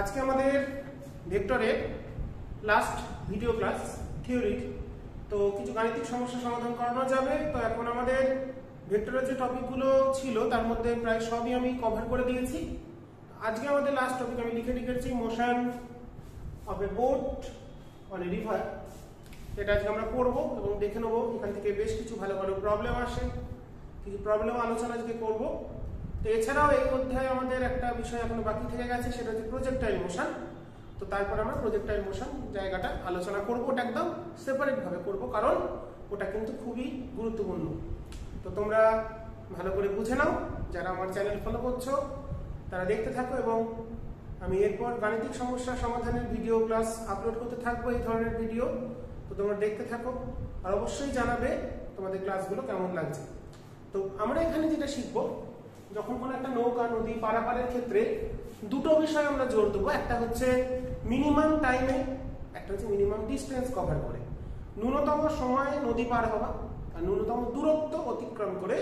আজকে আমাদের ভেক্টরের লাস্ট ভিডিও ক্লাস থিওরির, তো কিছু গাণিতিক সমস্যা সমাধান করানো যাবে। তো এখন আমাদের ভেক্টরের যে টপিকগুলো ছিল তার মধ্যে প্রায় সবই আমি কভার করে দিয়েছি। আজকে আমাদের লাস্ট টপিক আমি লিখে রেখেছি motion of a boat on a river. এটা আজকে আমরা পড়বো এবং দেখে নেবো এখান থেকে বেশ কিছু ভালো ভালো প্রবলেম আসে, কিছু প্রবলেম আলোচনা আজকে করবো। তো এছাড়াও এই অধ্যায়ে আমাদের একটা বিষয় এখনো বাকি থেকে গেছে, সেটা হচ্ছে প্রজেক্টাইল মোশন। তো তারপর আমরা প্রজেক্টাইল মোশন জায়গাটা আলোচনা করবো, ওটা একদম সেপারেট ভাবে করবো, কারণ ওটা কিন্তু খুবই গুরুত্বপূর্ণ। তো তোমরা ভালো করে বুঝে নাও, যারা আমার চ্যানেল ফলো করছো তারা দেখতে থাকো, এবং আমি এরপর গাণিতিক সমস্যা সমাধানের ভিডিও ক্লাস আপলোড করতে থাকবো, এই ধরনের ভিডিও। তো তোমরা দেখতে থাকো আর অবশ্যই জানাবে তোমাদের ক্লাসগুলো কেমন লাগছে। তো আমরা এখানে যেটা শিখবো, যখন কোনো একটা নৌকা নদী পারাপারের ক্ষেত্রে দুটো বিষয় আমরা জোর দেবো। একটা হচ্ছে মিনিমাম টাইমে, একটা হচ্ছে মিনিমাম ডিস্টেন্স কভার করে, ন্যূনতম সময়ে নদী পার হওয়া আর ন্যূনতম দূরত্ব অতিক্রম করে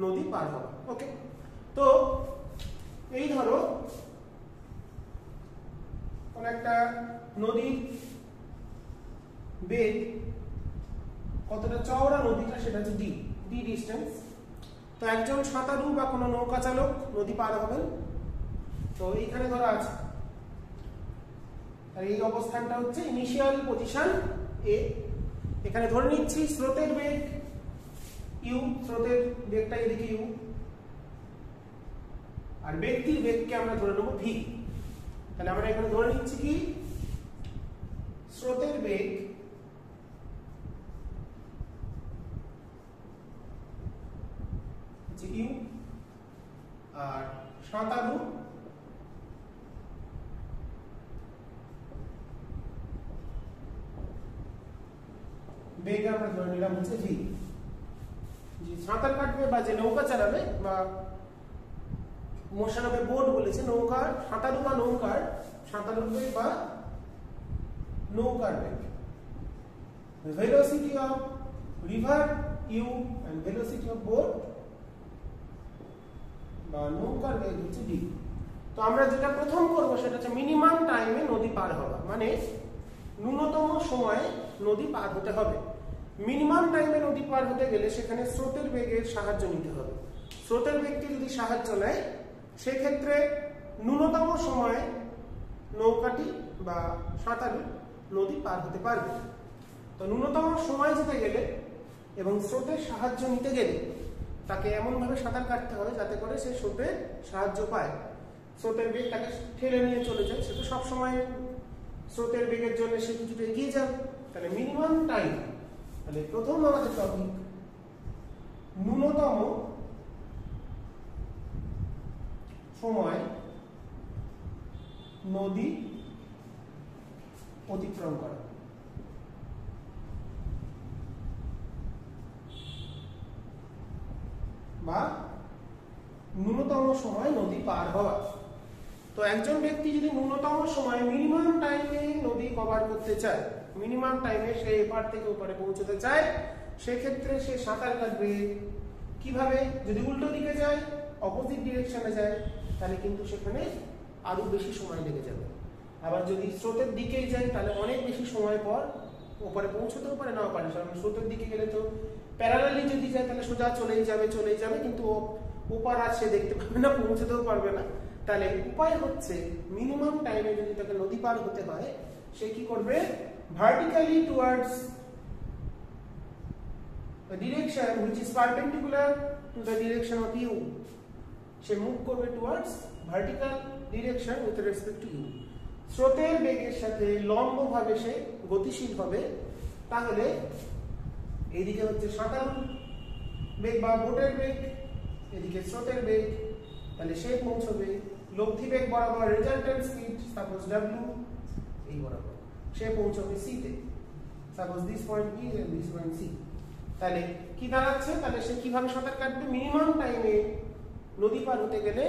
নদী পার হওয়া। ওকে, তো এই ধরো কোন একটা নদীর বেগ কতটা চওড়া নদীটা, সেটা হচ্ছে ডি ডিস্টেন্স। তো একজন সাঁতারু বা কোনো নৌকা চালক নদী পার হবেন। তো এইখানে ধরা আছে, আর এই অবস্থানটা হচ্ছে ইনিশিয়াল পজিশন এ। এখানে ধরে নিচ্ছি স্রোতের বেগ ইউ, স্রোতের বেগটা এদিকে ইউ, আর ব্যক্তির বেগকে আমরা ধরে নেব ভি। তাহলে আমরা এখানে ধরে নিচ্ছি কি স্রোতের বেগ ইউ, আর সাঁতারু বেগ আমরা ধরে নিলাম হচ্ছে ভি। যে সাঁতার কাটবে বা যে নৌকা চালাবে বা মোশন অফ এ বোট বলেছে, নৌকার সাঁতারু বা নৌকার সাঁতারুর বেগ বা নৌকার বেগ। Velocity of river U and velocity of boat বা নৌকার বেগ হচ্ছে ডি। তো আমরা যেটা প্রথম করব সেটা হচ্ছে মিনিমাম টাইমে নদী পার হওয়া, মানে ন্যূনতম সময়ে নদী পার হতে হবে। মিনিমাম টাইমে নদী পার হতে গেলে সেখানে স্রোতের বেগের সাহায্য নিতে হবে। স্রোতের বেগকে যদি সাহায্য নেয়, সেক্ষেত্রে ন্যূনতম সময়ে নৌকাটি বা সাঁতারু নদী পার হতে পারবে। তো ন্যূনতম সময় যেতে গেলে এবং স্রোতের সাহায্য নিতে গেলে তাকে এমনভাবে সাঁতার কাটতে হবে যাতে করে সে স্রোতের সাহায্য পায়, স্রোতের বেগ তাকে ঠেলে নিয়ে চলে যায়। সে তো সবসময় স্রোতের বেগের জন্য সে কিছুটা এগিয়ে যাবে। তাহলে মিনিমাম টাইম, তাহলে প্রথম আমাদের টপিক ন্যূনতম সময় নদী অতিক্রম করা। বা ন্যূনতম সময় নদী পার হওয়া। তো একজন ব্যক্তি যদি ন্যূনতম সময় মিনিমাম টাইমে নদী কভার করতে চায়, মিনিমাম টাইমে সে এপার থেকে ওপারে পৌঁছতে চায়, সেক্ষেত্রে সে সাঁতার কাটবে কিভাবে? যদি উল্টো দিকে যায়, অপোজিট ডিরেকশনে যায়, তাহলে কিন্তু সেখানে আরো বেশি সময় লেগে যাবে। আবার যদি স্রোতের দিকেই যায়, তাহলে অনেক বেশি সময় পর ওপারে পৌঁছতেও পারে, নাও পারে। কারণ স্রোতের দিকে গেলে তো প্যারালালি যদি যায় তাহলে সোজা চলেই যাবে, কিন্তু ওপার আর সে দেখতে পাবে না, পৌঁছতেও পারবে না। তাহলে উপায় হচ্ছে মিনিমাম টাইমে যদি তাকে নদী পার হতে হয়, সে কি করবে? Vertically towards the direction which is perpendicular to the direction of u, সে মুভ করবে towards vertical direction with respect to U. স্রোতের বেগের সাথে লম্বভাবে সে গতিশীল হবে। তাহলে এইদিকে হচ্ছে সাঁতারু বেগ বা বোটের বেগ, এদিকে স্রোতের বেগ, তাহলে সে পৌঁছবে লব্ধি বেগ বরাবর, রেজাল্টেন্ট স্পিড সাপোজ w, এই বরাবর সে পৌঁছবে c তে, suppose this point b and this point c। তাহলে কি দাঁড়াচ্ছে? তাহলে সে কিভাবে সাঁতার কাটবে? মিনিমাম টাইমে নদী পার হতে গেলে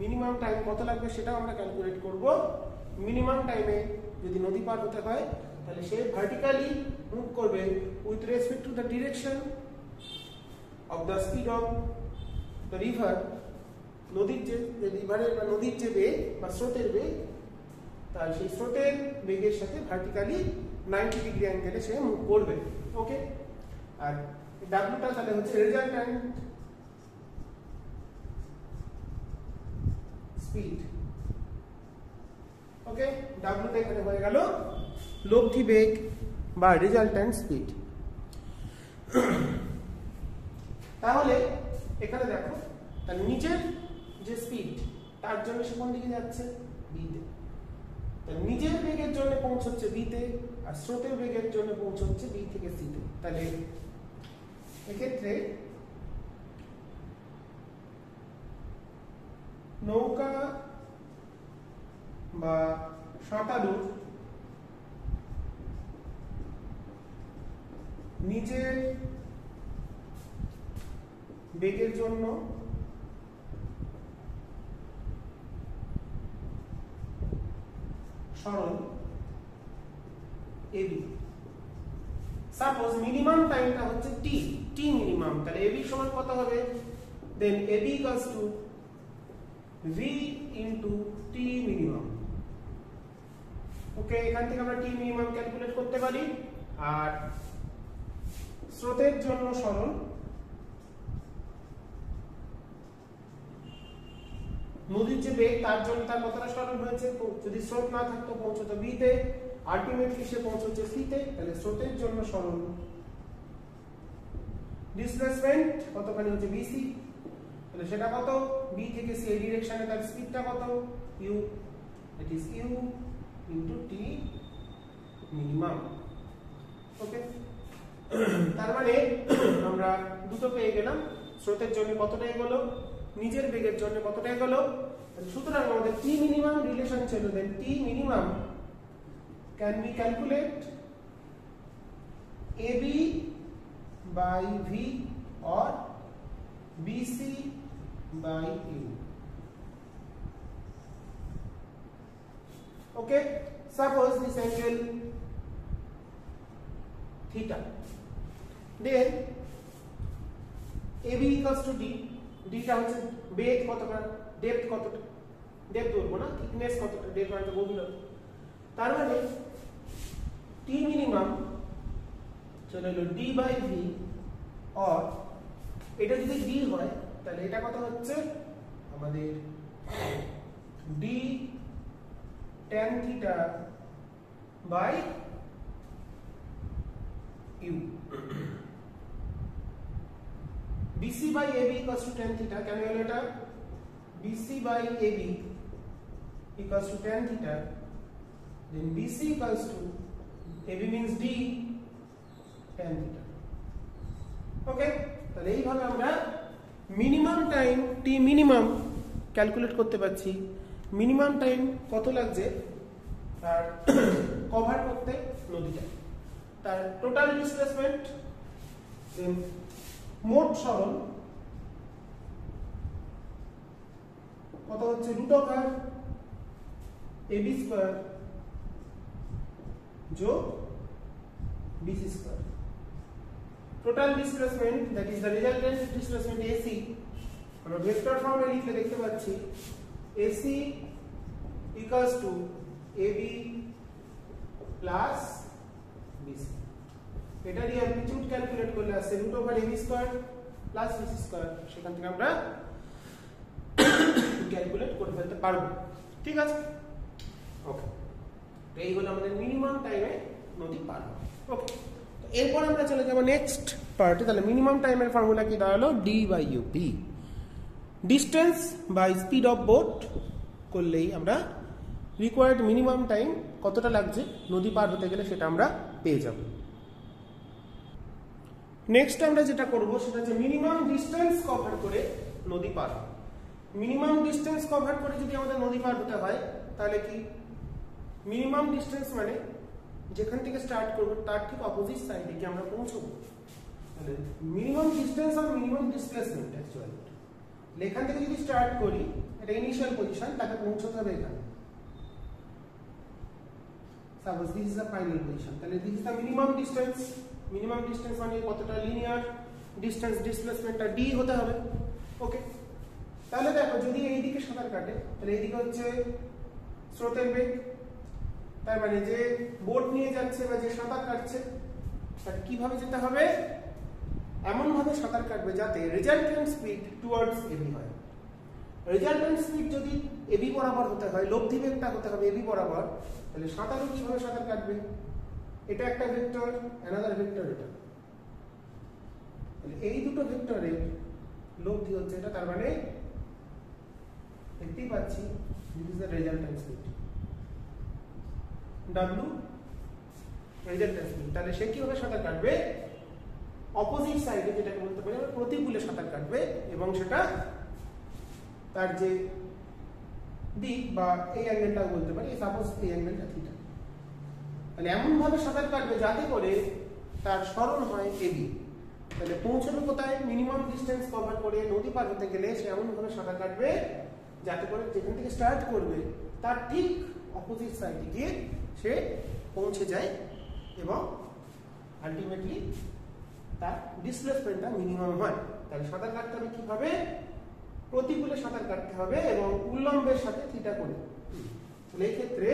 মিনিমাম টাইম কত লাগবে সেটাও আমরা ক্যালকুলেট করব। মিনিমাম টাইমে যদি নদী পার হতে হয়, তাহলে সে ভার্টিক্যালি মুভ করবে with respect to the direction of the speed of the river. নদীর যে রিভারের বা নদীর যে বেগ বা স্রোতের বেগ, তার সেই স্রোতের বেগের সাথে ভার্টিক্যালি 90 ডিগ্রি অ্যাঙ্গেলে সে মুভ করবে। ওকে, আর ডাব্লিউটা তাহলে হচ্ছে রেজাল্ট্যান্ট স্পিড। ওকে, ডাব্লিউটা এখানে হয়ে গেল লব্ধি বেগ বা রেজাল্ট্যান্ট স্পিড। তাহলে এখানে দেখো, তার নিচের যে স্পিড তার জন্য সে কোন দিকে যাচ্ছে, বিতে। তার নিজের বেগের জন্য পৌঁছচ্ছে বিতে, আর স্রোতের বেগের জন্য পৌঁছচ্ছে বি থেকে সিতে। তাহলে এক্ষেত্রে নৌকা বা সাঁতারুর নিজের বেগের জন্য সরল এবি। সাপোজ মিনিমাম টাইমটা হচ্ছে টি, টি মিনিমাম, তাহলে এবি সমান কত হবে, then AB equals to V into T minimum. Okay, এখান থেকে আমরা টি মিনিমাম ক্যালকুলেট করতে পারি। আর স্রোতের জন্য সরল নদীর যে বেগ তার জন্য তার কতটা সরল হয়েছে, যদি স্রোত না থাকতো পৌঁছতো বিতে, আলটিমেটলি সে পৌঁছচ্ছে সিতে। তাহলে স্রোতের জন্য সরল ডিসপ্লেসমেন্ট কতখানি হচ্ছে বিসি, তাহলে সেটা কত, বি থেকে সি এই ডিরেকশনে তার স্পিডটা কত, U, it is U into T minimum. Okay, তার মানে আমরা দুটো পেয়ে গেলাম, স্রোতের জন্য কতটা এগোলো, নিজের বেগের জন্য কতটা এগোলো। সুতরাং আমাদের টি মিনিমাম রিলেশন ছিল, then T minimum can be calculate AB by V or BC by U. Okay, suppose this angle theta, then AB equals to D, D টা হচ্ছে বেগ কতটা, ডেপথ কতটা, ডেপথ বলবো না, থিকনেস কতটা, ডেপথ মানে গভীরতা। তার মানে T মিনিমাম চলে হলো D by V, or এটা যদি D হয় তাহলে এটা কত হচ্ছে আমাদের D tan theta by U. BC by AB equals to tan theta, কেন হলো এটা, BC by AB equals to tan theta, then BC equals to AB means D tan theta. Okay, তাহলে এইভাবে আমরা মিনিমাম টাইম টি minimum calculate করতে পারছি, minimum time কত লাগছে আর কভার করতে নদীটা, তার টোটাল ডিসপ্লেসমেন্ট, মোট সরণ কত হচ্ছে রুট ওভার এবি স্কয়ার যোগ BC square. Total displacement that is the resultant displacement AC, আমরা ভেক্টর ফর্মে লিখলে দেখতে পাচ্ছি AC equals to AB plus BC। এটারই অ্যামপ্লিটিউড ক্যালকুলেট করলে আসছে root over AB square plus BC square, সেখান থেকে আমরা ক্যালকুলেট করে ফেলতে পারবো। ঠিক আছে, ওকে, তো এই হলো আমাদের মিনিমাম টাইমে নদী পার। ওকে, এরপর আমরা চলে যাবো নেক্সট পার্টে। তাহলে মিনিমাম টাইমের ফর্মুলা কি দাঁড়ালো, D/UP, distance by speed of boat করলেই আমরা রিকোয়ার্ড মিনিমাম টাইম কতটা লাগছে নদী পার হতে গেলে সেটা আমরা পেয়ে যাব। নেক্সট আমরা যেটা করব সেটা হচ্ছে মিনিমাম ডিস্টেন্স কভার করে নদী পার। মিনিমাম ডিস্টেন্স কভার করে যদি আমাদের নদী পার হতে হয় তাহলে কি, মিনিমাম ডিস্টেন্স মানে যেখান থেকে স্টার্ট করব তার ঠিক অপোজিট সাইডে কি আমরা পৌঁছবো, তাহলে মিনিমাম ডিসটেন্স আর মিনিমাম ডিসপ্লেসমেন্ট অ্যাকচুয়ালি এখান থেকে যদি স্টার্ট করি, এটা ইনিশিয়াল পজিশন, তাকে পৌঁছতে হবে এখানে। Suppose this is the final position, তাহলে this is the minimum distance. Minimum distance মানে কতটা লিনিয়ার ডিসটেন্স, ডিসপ্লেসমেন্টটা d হতে হবে। ওকে, তাহলে দেখো যদি এই দিকে সাঁতার কাটে তাহলে এইদিকে হচ্ছে স্রোতের বেগ, তার মানে যে বোট নিয়ে যাচ্ছে বা যে সাঁতার কাটছে তার কিভাবে যেতে হবে, এমন ভাবে সাঁতার কাটবে যাতে রেজাল্টেন্ট স্পিড টুয়ার্ডস এবি হয়। রেজাল্টেন্ট স্পিড যদি এবি বরাবর হতে হয়, লব্ধি বেগটা হতে হবে এবি বরাবর, তাহলে সাঁতারু কিভাবে সাঁতার কাটবে, এটা একটা ভেক্টর, অ্যানাদার ভেক্টর এটা, তাহলে এই দুটো ভেক্টরের লব্ধি হচ্ছে এটা, তার মানে দেখতেই পাচ্ছি this is the resultant speed W resultant speed. তাহলে সে কিভাবে সাঁতার কাটবে, অপোজিট সাইডে, যেটাকে বলতে পারি আমরা প্রতিকূলে সাঁতার কাটবে, এবং সেটা তার যে দিক বা এই অ্যাঙ্গেলটা বলতে পারি, সাপোজ এই অ্যাঙ্গেলটা থিটা, তাহলে এমন ভাবে সাঁতার কাটবে যাতে করে তার সরণ হয় এবি। তাহলে পৌঁছবে কোথায়, মিনিমাম ডিস্টেন্স কভার করে নদী পার হতে গেলে সে এমন ভাবে সাঁতার কাটবে যাতে করে যেখান থেকে স্টার্ট করবে তার ঠিক অপোজিট সাইডে গিয়ে সে পৌঁছে যায় এবং আলটিমেটলি তার ডিসপ্লেসমেন্টটা মিনিমাম হয়। তাহলে সাঁতার কাটতে হবে কিভাবে, প্রতিকূলে সাঁতার কাটতে হবে এবং উল্লম্বের সাথে থিটা করে। তাহলে এই ক্ষেত্রে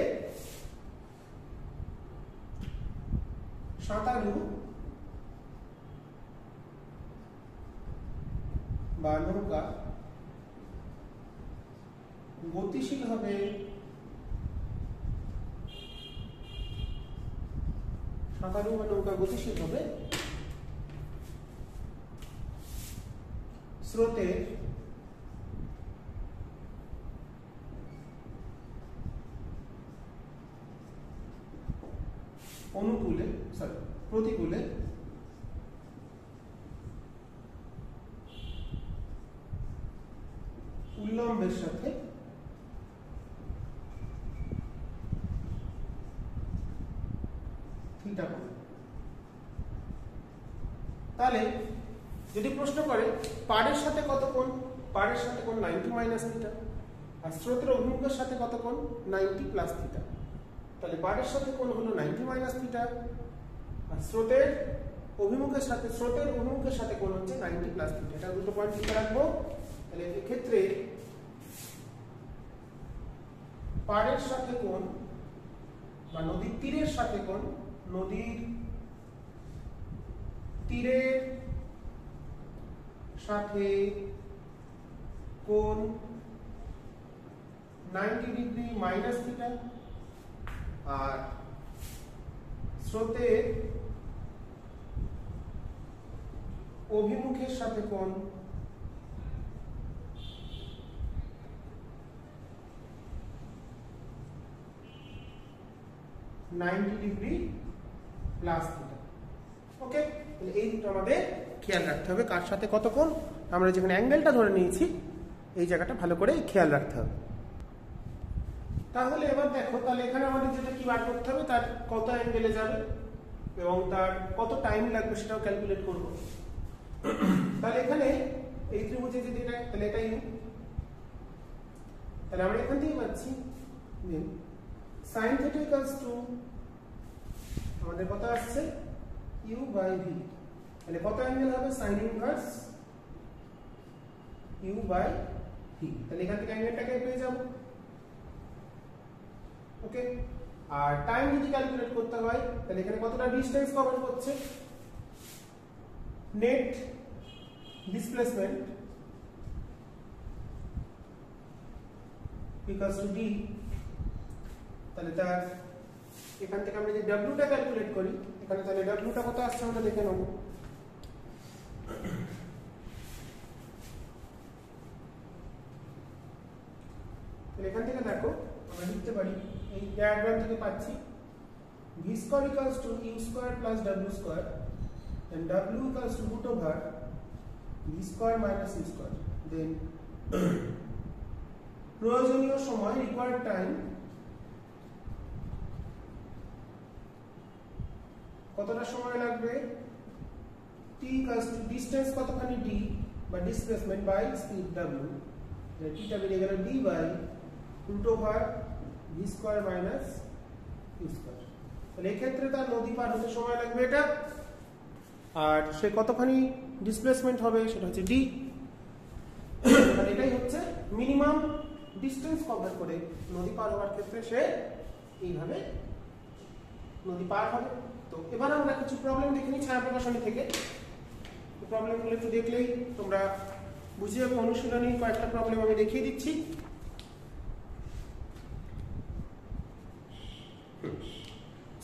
সাঁতারু বা নৌকা গতিশীল হবে স্রোতের প্রতিকূলে উল্লম্বের সাথে থিটা কোণ। তাহলে যদি প্রশ্ন করে পাড়ের সাথে কত কোণ, পাড়ের সাথে কোণ 90 মাইনাস থিটা, আর স্রোতের অভিমুখের সাথে কত কোণ 90 প্লাস থিটা। তাহলে পাড়ের সাথে কোণ হলো 90 মাইনাস থিটা, আর স্রোতের অভিমুখের সাথে কোণ হচ্ছে 90 প্লাস থিটা। এটা দুটো পয়েন্ট লিখে রাখবো। তাহলে এক্ষেত্রে পাড়ের সাথে কোণ বা নদীর তীরের সাথে কোণ, নদীর তীরের সাথে কোণ 90 ডিগ্রি মাইনাস থিটা, আর স্রোতের অভিমুখের সাথে কোণ 90 ডিগ্রি প্লাস থিটা। ওকে, তাহলে এই দুটো আমাদের খেয়াল রাখতে হবে, কার সাথে কত কোণ। আমরা যেখানে অ্যাঙ্গেলটা ধরে নিয়েছি এই জায়গাটা ভালো করে খেয়াল রাখতে হবে। তাহলে এবার দেখো, তাহলে এখানে আমাদের যেটা কি বার করতে হবে, তার কত অ্যাঙ্গেলে যাবে এবং তার কত টাইম লাগবে সেটাও ক্যালকুলেট করব। তাহলে এখানে এই ত্রিভুজে যদি এটা, তাহলে এটা ইউ, তাহলে আমরা এখান থেকে পাচ্ছি sin θ ইকুয়ালস টু আমাদের কত আসছে u বাই v। তাহলে কত অ্যাঙ্গেল হবে, sin inverse u by v। তাহলে এখান থেকে অ্যাঙ্গেলটাকে পেয়ে যাব। ওকে, আর টাইম যদি ক্যালকুলেট করতে হয় তাহলে এখানে কতটা ডিসটেন্স কভার করছে, net displacement equals to d। তাহলে তার এখান থেকে আমরা যদি w টা ক্যালকুলেট করি, এখানে তাহলে w টা কত আসছে আমরা দেখে নেব। তাহলে এখান থেকে দেখো আমরা লিখতে পারি, এই ডায়াগ্রাম থেকে পাচ্ছি v square equals to u square plus w square, and w equals to root over v square minus u square. Then প্রয়োজনীয় সময়, রিকোয়ার্ড টাইম কতটা সময় লাগবে, t ইকুয়ালস টু ডিসটেন্স কতখানি d বা displacement by speed w, t টা বেরিয়ে গেল d by root over v square minus u square. তাহলে এই ক্ষেত্রে তার নদী পার হতে সময় লাগবে এটা, আর সে কতখানি ডিসপ্লেসমেন্ট হবে সেটা হচ্ছে d। আর এটাই হচ্ছে মিনিমাম ডিসটেন্স কভার করে নদী পার হওয়ার ক্ষেত্রে সে এইভাবে নদী পার হবে। তো এবার আমরা কিছু প্রবলেম দেখে নিই ছায়া প্রকাশনী থেকে। প্রবলেমগুলো একটু দেখলেই তোমরা বুঝে যাবে। অনুশীলনী কয়েকটা প্রবলেম আমি দেখিয়ে দিচ্ছি।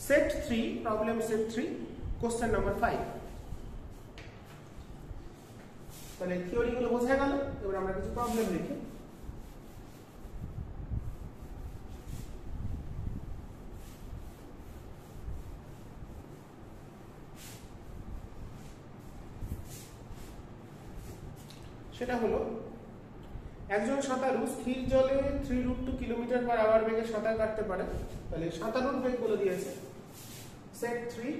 Set 3, problem set 3, question number 5। তাহলে থিওরি গুলো বোঝা গেল। এবার আমরা কিছু প্রবলেম দেখি। সেটা হলো একজন সাঁতারু স্থির জলে 3√2 কিলোমিটার/আওয়ার বেগে সাঁতার কাটতে পারে। তাহলে সাঁতারুর বেগ বলে দিয়েছে। Set 3,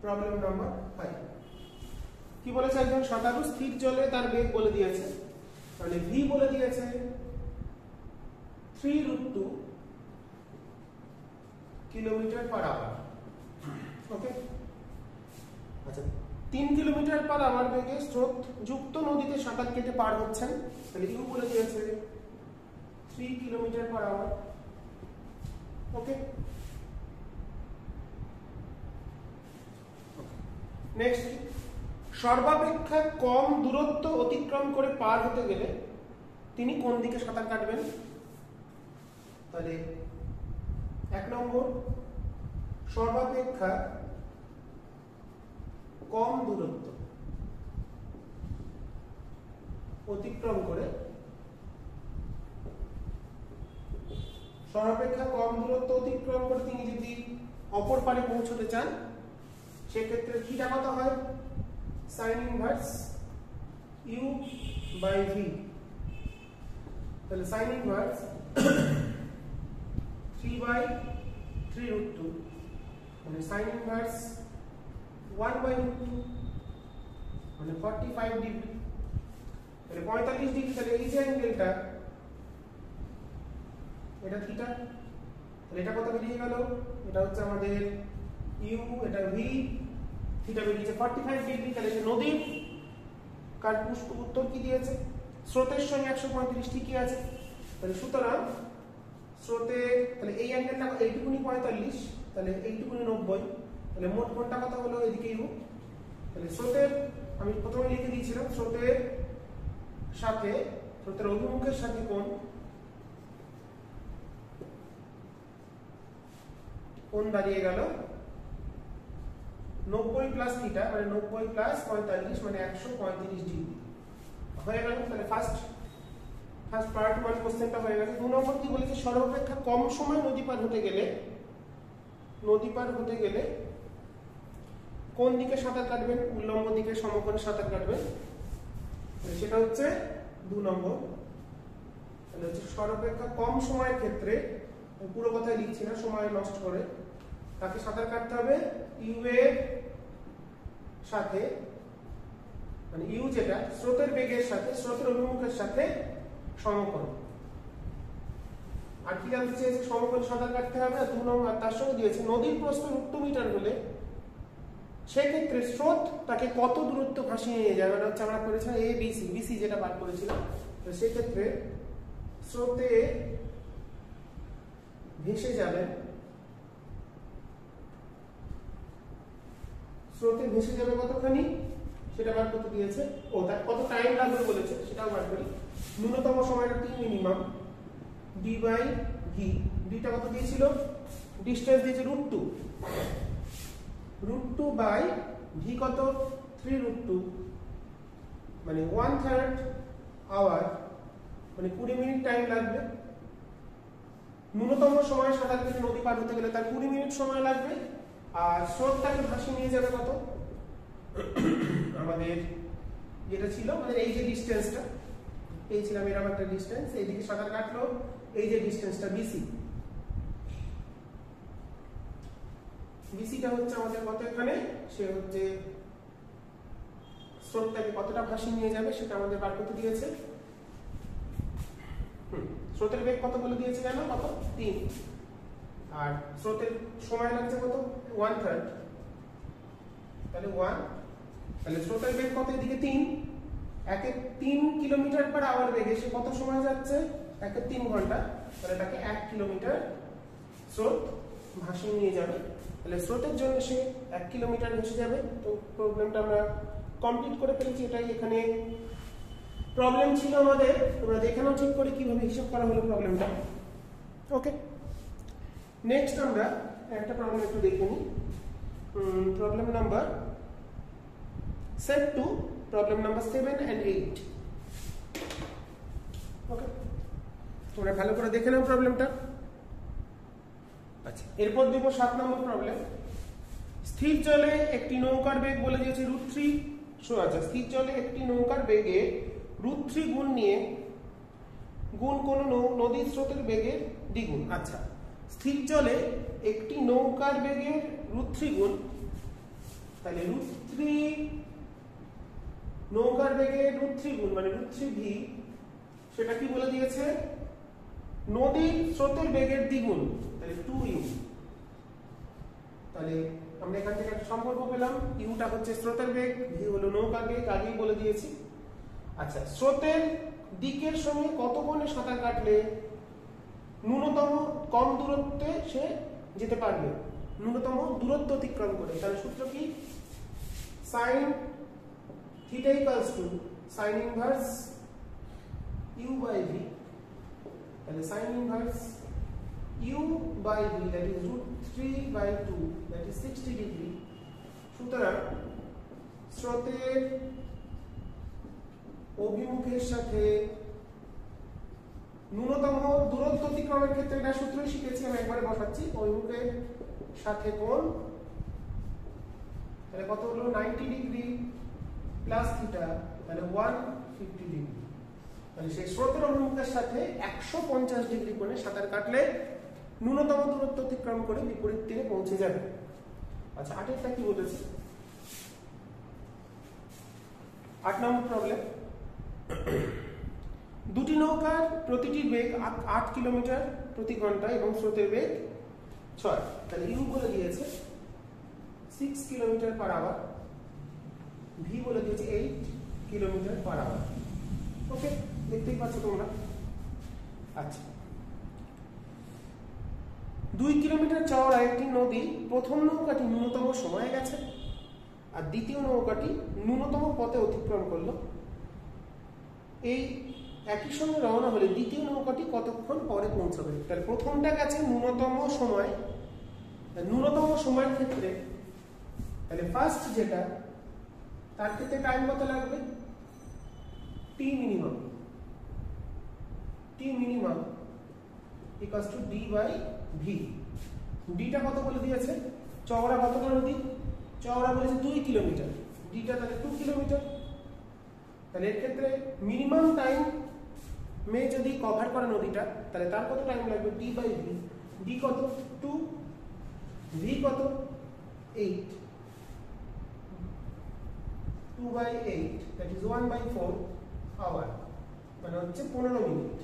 problem number 5। কি বলেছে? একজন সাঁতারু স্থির জলে তার বেগ বলে দিয়েছে। তাহলে ভি বলে দিয়েছে 3√2 কিলোমিটার/আওয়ার। ওকে, আচ্ছা 3 কিলোমিটার/আওয়ার বেগে স্রোত যুক্ত নদীতে সাঁতার কেটে পার হচ্ছেন। তাহলে ইউ বলে দিয়েছে 3 কিলোমিটার/আওয়ার। ওকে, নেক্সট, সর্বাপেক্ষা কম দূরত্ব অতিক্রম করে পার হতে গেলে তিনি কোন দিকে সাঁতার কাটবেন? তাহলে 1 নম্বর, সর্বাপেক্ষা কম দূরত্ব অতিক্রম করে তিনি যদি অপর পারে পৌঁছতে চান সেক্ষেত্রে থিটা কত হয়? Sine inverse u by v. তাহলে সাইন ইনভার্স 3/3√2 মানে সাইন ইনভার্স 1/√2 মানে 45 ডিগ্রি। তাহলে 45 ডিগ্রি। তাহলে এই যে অ্যাঙ্গেলটা এটা থিটা। তাহলে এটা কত বেরিয়ে গেল? এটা হচ্ছে আমাদের ইউ, এটা ভি, থিটা বেরিয়েছে 45 ডিগ্রি। তাহলে নদীর কার উত্তর কি দিয়েছে? স্রোতের সঙ্গে 135 ঠিকই আছে। তাহলে সুতরাং স্রোতে তাহলে এই অ্যাঙ্গেলটা এইটুকুনি 45, তাহলে এইটুকুনি 90। তাহলে মোট কোণটা কত হলো? এদিকে ইউ। তাহলে স্রোতের আমি প্রথমে লিখে দিয়েছিলাম স্রোতের অভিমুখের সাথে কোণ দাঁড়িয়ে গেল 90 প্লাস থিটা, মানে 90 প্লাস 45 মানে 135 ডিগ্রি হয়ে গেল। তাহলে ফার্স্ট পার্ট 1 কোশ্চেনটা হয়ে গেল। 2 নম্বর কি বলেছে? সর্বাপেক্ষা কম সময় নদী পার হতে গেলে কোন দিকে সাঁতার কাটবেন? উল্লম্ব দিকে সমকোণে সাঁতার কাটবেন। সেটা হচ্ছে 2 নম্বর। তাহলে হচ্ছে সর্বাপেক্ষা কম সময়ের ক্ষেত্রে, পুরো কথাই লিখছি না সময় নষ্ট করে, তাকে সাঁতার কাটতে হবে ইউ এর সাথে, মানে ইউ যেটা স্রোতের বেগের সাথে, স্রোতের অভিমুখের সাথে সমকোণ। আর কি জানতে চেয়েছে? সমকোণে সাঁতার কাটতে হবে। আর 2 নম্বর তার সঙ্গে দিয়েছে নদীর প্রস্থ 2 মিটার হলে সেক্ষেত্রে স্রোত তাকে কত দূরত্ব ভাসিয়ে নিয়ে যাবে? মানে হচ্ছে আমরা করেছিলাম এ বিসি যেটা বার করেছিলাম। তো সেক্ষেত্রে স্রোতে ভেসে যাবে কতখানি সেটা বার করতে দিয়েছে। ও তার কত টাইম লাগবে বলেছে সেটাও বার করি। ন্যূনতম সময়টা কি? Minimum D by V. ডিটা কত দিয়েছিল? ডিসটেন্স দিয়েছে √2 বাই ভি কত? 3√2 মানে 1/3 আওয়ার, মানে 20 মিনিট টাইম লাগবে। ন্যূনতম সময় সাঁতার কেটে নদী পার হতে গেলে তার 20 মিনিট সময় লাগবে। আর স্রোতটাকে ভাসিয়ে নিয়ে যাবে কত? আমাদের যেটা ছিল আমাদের এই যে ডিসটেন্সটা পেয়েছিলাম, এরকম একটা ডিসটেন্স, এইদিকে সাঁতার কাটলো, এই যে ডিসটেন্সটা বিসিটা হচ্ছে আমাদের কত এখানে? সে হচ্ছে স্রোতটাকে কতটা ভাসিয়ে নিয়ে যাবে সেটা আমাদের বার করতে দিয়েছে। স্রোতের বেগ কত বলে দিয়েছে জানো? কত? 3। আর স্রোতের সময় লাগছে কত? 1/3। তাহলে 1, তাহলে স্রোতের বেগ কত? এদিকে 3। 3 কিলোমিটার/আওয়ার বেগে সে কত সময় যাচ্ছে? 3 ঘন্টা। তাহলে তাকে 1 কিলোমিটার স্রোত ভাসিয়ে নিয়ে যাবে, তাহলে স্রোতের জন্য সে 1 কিলোমিটার ভেসে যাবে। তো প্রবলেমটা আমরা কমপ্লিট করে ফেলেছি, এটাই এখানে প্রবলেম ছিল আমাদের। তোমরা দেখে নাও ঠিক করে কিভাবে হিসাব করা হলো প্রবলেমটা। ওকে, নেক্সট আমরা একটা প্রবলেম একটু দেখে নিই। Problem number set 2, problem number 7 and 8। ওকে, তোমরা ভালো করে দেখে নাও প্রবলেমটা। আচ্ছা, এরপর দেখো 7 নম্বর প্রবলেম। স্থির জলে একটি নৌকার বেগ বলে দিয়েছে √3। আচ্ছা, স্থির জলে একটি নৌকার বেগে √3 গুণ নিয়ে গুণ কোন নদীর স্রোতের বেগের দ্বিগুণ। আচ্ছা, স্থির জলে একটি নৌকার বেগের √3 গুণ, তাহলে √3 নৌকার বেগের √3 গুণ মানে √3v, সেটা কি বলে দিয়েছে? নদীর স্রোতের বেগের দ্বিগুণ, তাহলে 2u। তাহলে আমরা এখান থেকে একটা সম্পর্ক পেলাম, ইউটা হচ্ছে স্রোতের বেগ, ভি হলো নৌকার বেগ, আগেই বলে দিয়েছি। আচ্ছা, স্রোতের দিকের সঙ্গে কত কোণে সাঁতার কাটলে ন্যূনতম কম দূরত্বে সে যেতে পারবে, ন্যূনতম দূরত্ব অতিক্রম করে। তাহলে সূত্র কি? sin θ equals to sin inverse u by v, তাহলে sin inverse u by v, that is √3 by 2, that is 60 degree. সুতরাং স্রোতের অভিমুখের সাথে ন্যূনতম দূরত্ব অতিক্রমের ক্ষেত্রে এটা সূত্রই শিখেছি, আমি একবারে বসাচ্ছি। অভিমুখের সাথে কোণ, তাহলে কত হলো? 90 ডিগ্রি প্লাস থিটা, তাহলে 150 ডিগ্রি। তাহলে সেই স্রোতের অভিমুখের সাথে 150 ডিগ্রি কোণে সাঁতার কাটলে ন্যূনতম দূরত্ব অতিক্রম করে বিপরীত তীরে পৌঁছে যাবে। আচ্ছা, 8এরটা কি বলেছে? 8 নম্বর প্রবলেম। দুটি নৌকার প্রতিটির বেগ 8 কিলোমিটার প্রতি ঘন্টা এবং স্রোতের বেগ 6। তাহলে ইউ বলে দিয়েছে 6 কিলোমিটার পার আওয়ার, ভি বলে দিয়েছে 8 কিলোমিটার পার আওয়ার। ওকে, দেখতেই পাচ্ছ তোমরা। আচ্ছা, 2 কিলোমিটার চওড়া একটি নদী প্রথম নৌকাটি ন্যূনতম সময়ে গেছে আর দ্বিতীয় নৌকাটি ন্যূনতম পথে অতিক্রম করলো। এই একই সঙ্গে রওনা হলে দ্বিতীয় নৌকাটি কতক্ষণ পরে পৌঁছাবে? তাহলে প্রথমটা গেছে ন্যূনতম সময়, ন্যূনতম সময়ের ক্ষেত্রে তাহলে ফার্স্ট যেটা, তার ক্ষেত্রে টাইম কত লাগবে? t minimum, t minimum equals to d by v। ডিটা কত বলে দিয়েছে? চওড়া কতটা নদী? চওড়া বলেছে 2 কিলোমিটার, ডিটা তাহলে 2 কিলোমিটার। তাহলে এর ক্ষেত্রে মিনিমাম টাইম মে যদি কভার করে নদীটা, তাহলে তার কত টাইম লাগবে? d by v। d কত? 2, v কত? 8, 2 by 8, that is 1 by 4 hour, মানে হচ্ছে 15 মিনিট।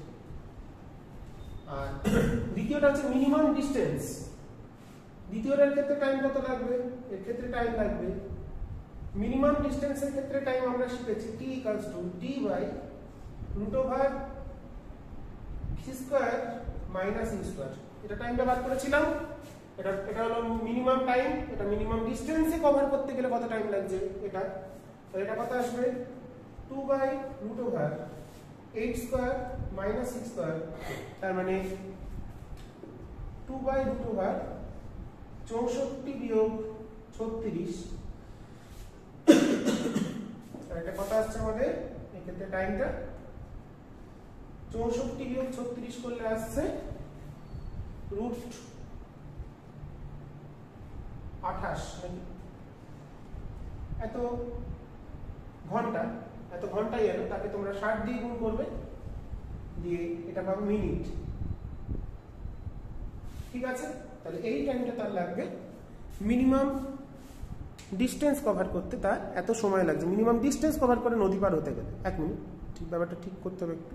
আর দ্বিতীয়টা হচ্ছে মিনিমাম ডিসটেন্স, দ্বিতীয়টার ক্ষেত্রে টাইম কত লাগবে? এর ক্ষেত্রে টাইম লাগবে মিনিমাম ডিসটেন্সের ক্ষেত্রে টাইম আমরা শিখেছি t equals to d by √v² minus u²। এটা টাইমটা বার করেছিলাম, এটা হলো মিনিমাম টাইম, এটা মিনিমাম ডিসটেন্সে কভার করতে গেলে কত টাইম লাগছে এটা। তাহলে এটা কত আসবে? 2 by √8² মাইনাস 6², তার মানে 2 by √64 বিয়োগ 36। এটা কত আসছে আমাদের এক্ষেত্রে টাইমটা? 64 বিয়োগ 36 করলে আসছে √28 নাকি? এত ঘন্টা, এত ঘন্টাই এলো, তাকে তোমরা 60 দিয়ে গুণ করবে, দিয়ে এটা পাবো মিনিট। ঠিক আছে, তাহলে এই টাইমটা তার লাগবে মিনিমাম ডিসটেন্স কভার করতে, তার এত সময় লাগছে মিনিমাম ডিসটেন্স কভার করে নদী পার হতে গেলে। 1 মিনিট, ঠিক ব্যাপারটা ঠিক করতে হবে একটু।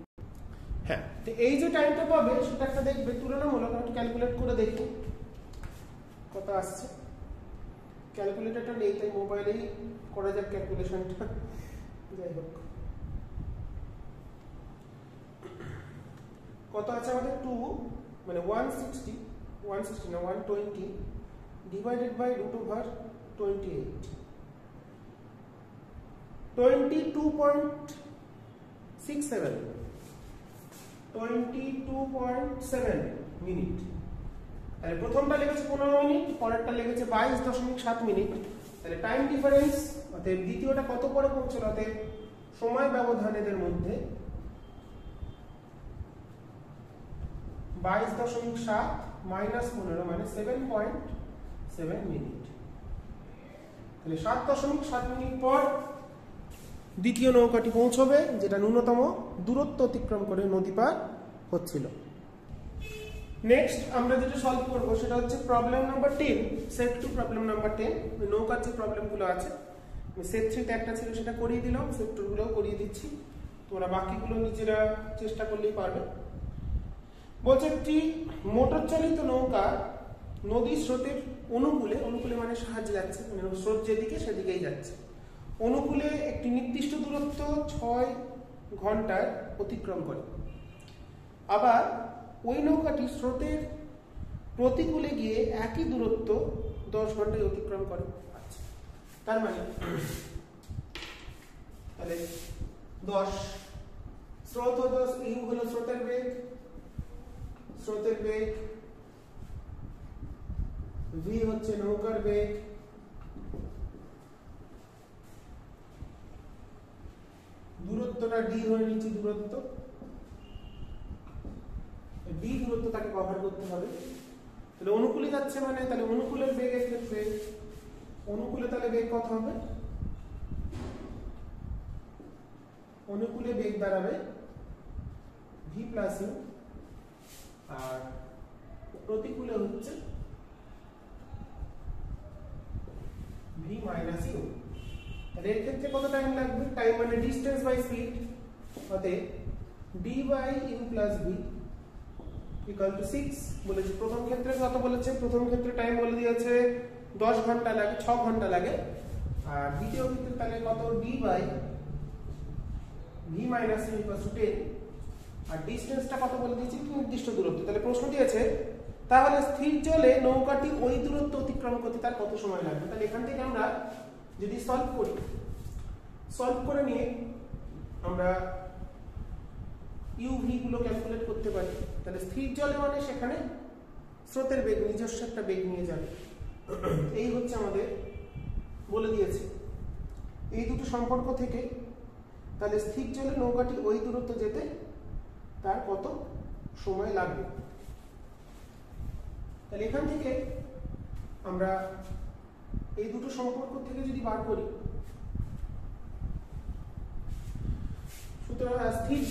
হ্যাঁ, তো এই যে টাইমটা পাবে সেটা একটা দেখবে তুলনামূলক, একটু ক্যালকুলেট করে দেখি কত আসছে। ক্যালকুলেটরটা নেই, তাই মোবাইলেই করা যাক ক্যালকুলেশনটা। যাই হোক, কত আছে আমাদের? 2 মানে 160 160 না 120 divided by root over 28 22.7 minute. তাহলে প্রথমটা লেগেছে 15 মিনিট, পরেরটা লেগেছে 22.7 মিনিট। তাহলে টাইম ডিফারেন্স অতএব দ্বিতীয়টা কত পরে পৌঁছলো, অতএব সময় ব্যবধান এদের মধ্যে 22.7 মাইনাস 15 মানে 7.7 মিনিট। তাহলে 7.7 মিনিট পর দ্বিতীয় নৌকাটি পৌঁছবে, যেটা ন্যূনতম দূরত্ব অতিক্রম করে নদী পার হচ্ছিল। নেক্সট আমরা যেটা সলভ করব সেটা হচ্ছে problem number 10, set 2 problem number 10। নৌকার যে প্রবলেমগুলো আছে সেট 3 তে একটা ছিল সেটা করিয়ে দিলাম, সেট 2 গুলোও করিয়ে দিচ্ছি, তোমরা বাকিগুলো নিজেরা চেষ্টা করলেই পারবে। বলছে একটি মোটর চালিত নৌকা নদীর স্রোতের অনুকূলে, অনুকূলে মানে সাহায্যে যাচ্ছে, মানে স্রোত যেদিকে সেদিকেই যাচ্ছে, অনুকূলে একটি নির্দিষ্ট দূরত্ব 6 ঘন্টায় অতিক্রম করে। আবার ওই নৌকাটি স্রোতের প্রতিকূলে গিয়ে একই দূরত্ব 10 ঘন্টায় অতিক্রম করে। আচ্ছা, তার মানে তাহলে 10 স্রোত ও 10 ইউ হলো স্রোতের বেগ, স্রোতের বেগ, ভি হচ্ছে নৌকার বেগ, দূরত্বটা ডি ধরে নিচ্ছি, দূরত্ব ডি দূরত্ব তাকে কভার করতে হবে। তাহলে অনুকূলে যাচ্ছে মানে তাহলে অনুকূলের বেগের ক্ষেত্রে অনুকূলে তাহলে বেগ কত হবে, অনুকূলে বেগ দাঁড়াবে ভি প্লাস ইউ, আর প্রতিকূলে হচ্ছে ভি মাইনাস ইউ। তাহলে এর ক্ষেত্রে কত টাইম লাগবে, টাইম মানে ডিস্টেন্স বাই স্পিড, অতএব d by u plus v equal to 6 বলেছে। প্রথম ক্ষেত্রে কত বলেছে, প্রথম ক্ষেত্রে টাইম বলে দিয়েছে 10 ঘন্টা লাগে, 6 ঘন্টা লাগে। আর দ্বিতীয় ক্ষেত্রে তাহলে কত, d by v minus u equal to 10, আর ডিসটেন্সটা কত বলে দিয়েছি, নির্দিষ্ট দূরত্ব। তাহলে প্রশ্ন দিয়েছে তাহলে স্থির জলে নৌকাটি ওই দূরত্ব অতিক্রম করতে তার কত সময় লাগবে। তাহলে এখান থেকে আমরা যদি সলভ করি, সলভ করে নিয়ে আমরা ইউভি গুলো ক্যালকুলেট করতে পারি। তাহলে স্থির জলে মানে সেখানে স্রোতের বেগ নিজস্ব একটা বেগ নিয়ে যাবে, এই হচ্ছে আমাদের বলে দিয়েছে। এই দুটো সম্পর্ক থেকে তাহলে স্থির জলে নৌকাটি ওই দূরত্ব যেতে তার কত সময় লাগবে। তাহলে এখান থেকে আমরা এই দুটো সম্পর্ক থেকে যদি বার করি, সুতরাং স্থির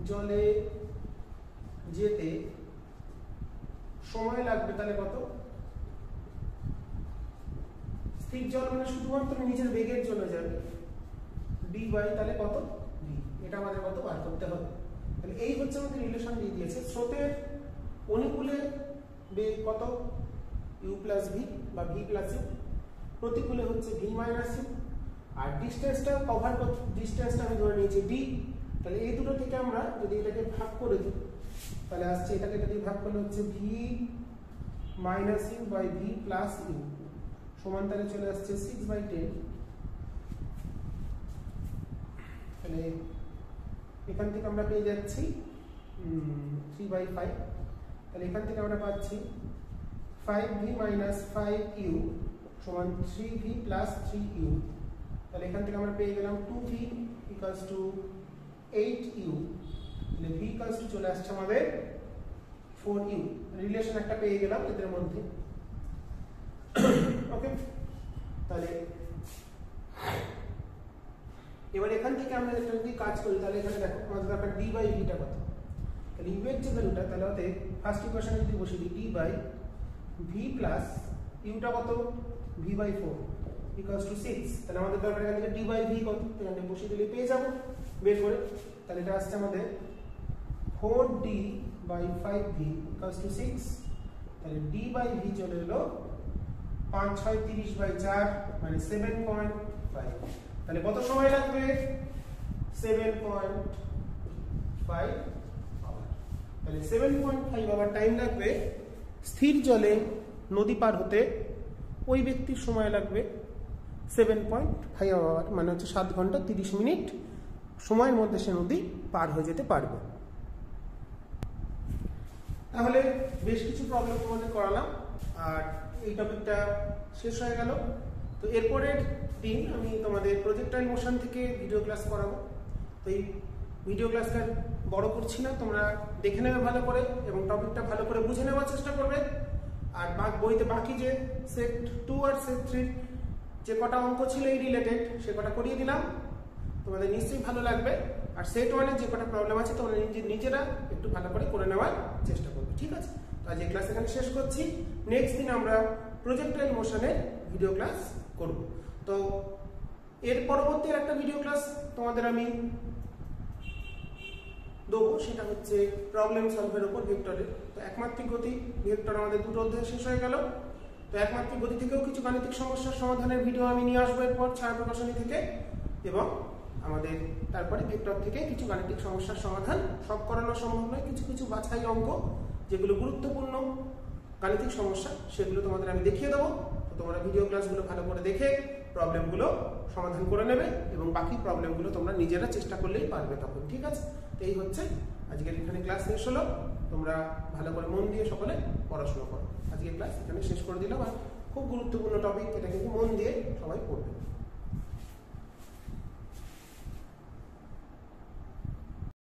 জলে যেতে সময় লাগবে তাহলে কত, স্থির জল মানে শুধুমাত্র নিজের বেগের জন্য যাবে, ডি বাই তাহলে কত ভি, এটা আমাদের কত বার করতে হবে। তাহলে এই হচ্ছে আমাদের রিলেশন দিয়ে দিয়েছে। স্রোতের অনুকূলে বেগ কত, ইউ প্লাস ভি বা ভি প্লাস ইউ, প্রতিকূলে হচ্ছে ভি মাইনাস ইউ, আর ডিসটেন্সটা কভার করতে ডিসটেন্সটা আমি ধরে নিয়েছি ডি। তাহলে এই দুটো থেকে আমরা যদি এটাকে ভাগ করে দিই তাহলে আসছে, এটাকে যদি ভাগ করলে হচ্ছে V minus u by v plus u সমান তাহলে চলে আসছে 6/10। তাহলে এখান থেকে আমরা পেয়ে যাচ্ছি 3/5। তাহলে এখান থেকে আমরা পাচ্ছি 5v মাইনাস 5u সমান 3v প্লাস 3u। তাহলে এখান থেকে আমরা পেয়ে গেলাম 2v ইকুয়ালস টু 8u। তাহলে v ইকুয়ালস টু চলে আসছে আমাদের 4u। রিলেশন একটা পেয়ে গেলাম এদের মধ্যে। ওকে, তাহলে এবার এখান থেকে আমরা একটা যদি কাজ করি তাহলে এখানে দেখো আমাদের দরকার d বাই v টা কত। তাহলে u এর যে ভ্যালুটা, তাহলে ওতে ফার্স্ট ইকুয়েশনে যদি বসিয়ে দিই d by v plus u টা কত, v বাই 4 ইকুয়ালস টু 6। তাহলে আমাদের দরকার এখান থেকে d বাই v কত, এখানে বসিয়ে দিলে পেয়ে যাব বের করে। তাহলে এটা আসছে আমাদের 4d by 5v equals to 6। তাহলে d বাই v চলে এলো 5 6 30/4 মানে 7.5। তাহলে কত সময় লাগবে, 7.5 আওয়ার। তাহলে 7.5 আওয়ার টাইম লাগবে স্থির জলে নদী পার হতে, ওই ব্যক্তির সময় লাগবে 7.5 আওয়ার, মানে হচ্ছে 7 ঘন্টা 30 মিনিট সময়ের মধ্যে সে নদী পার হয়ে যেতে পারবে। তাহলে বেশ কিছু প্রবলেম তোমাদের করালাম, আর এই টপিকটা শেষ হয়ে গেল। তো এরপরের দিন আমি তোমাদের প্রজেক্টাইল মোশন থেকে ভিডিও ক্লাস করাবো। তো এই ভিডিও ক্লাসটা বড় করছি না, তোমরা দেখে নেবে ভালো করে এবং টপিকটা ভালো করে বুঝে নেওয়ার চেষ্টা করবে। আর বইতে বাকি যে সেট 2 আর সেট 3 যে কটা অঙ্ক ছিল এই রিলেটেড, সে কটা করিয়ে দিলাম, তোমাদের নিশ্চয়ই ভালো লাগবে। আর সেট 1 এর যে কটা প্রবলেম আছে তোমরা নিজেরা একটু ভালো করে করে নেওয়ার চেষ্টা করবে, ঠিক আছে? তো আজ এই ক্লাস এখানে শেষ করছি। নেক্সট দিন আমরা প্রজেক্টাইল মোশনের ভিডিও ক্লাস করব। তো এর পরবর্তী একটা ভিডিও ক্লাস তোমাদের আমি দেবো, সেটা হচ্ছে প্রবলেম সলভের উপর ভেক্টরের। তো একমাত্রিক গতি ভেক্টর আমাদের দুটো অধ্যায় শেষ হয়ে গেল। তো একমাত্রিক গতি থেকেও কিছু গাণিতিক সমস্যার সমাধানের ভিডিও আমি নিয়ে আসবো এরপর ছায়া প্রকাশনী থেকে, এবং আমাদের তারপরে ভেক্টর থেকে কিছু গাণিতিক সমস্যার সমাধান, সব করানো সম্ভব নয়, কিছু কিছু বাছাই অঙ্ক যেগুলো গুরুত্বপূর্ণ গাণিতিক সমস্যা সেগুলো তোমাদের আমি দেখিয়ে দেবো। তো তোমরা ভিডিও ক্লাসগুলো ভালো করে দেখে প্রবলেমগুলো সমাধান করে নেবে এবং বাকি প্রবলেমগুলো তোমরা নিজেরা চেষ্টা করলেই পারবে তখন, ঠিক আছে? তো এই হচ্ছে আজকের এখানে ক্লাস শেষ হলো। তোমরা ভালো করে মন দিয়ে সকলে পড়াশোনা করো। আজকের ক্লাস এখানে শেষ করে দিলাম। আর খুব গুরুত্বপূর্ণ টপিক, এটা কিন্তু মন দিয়ে সবাই পড়বে।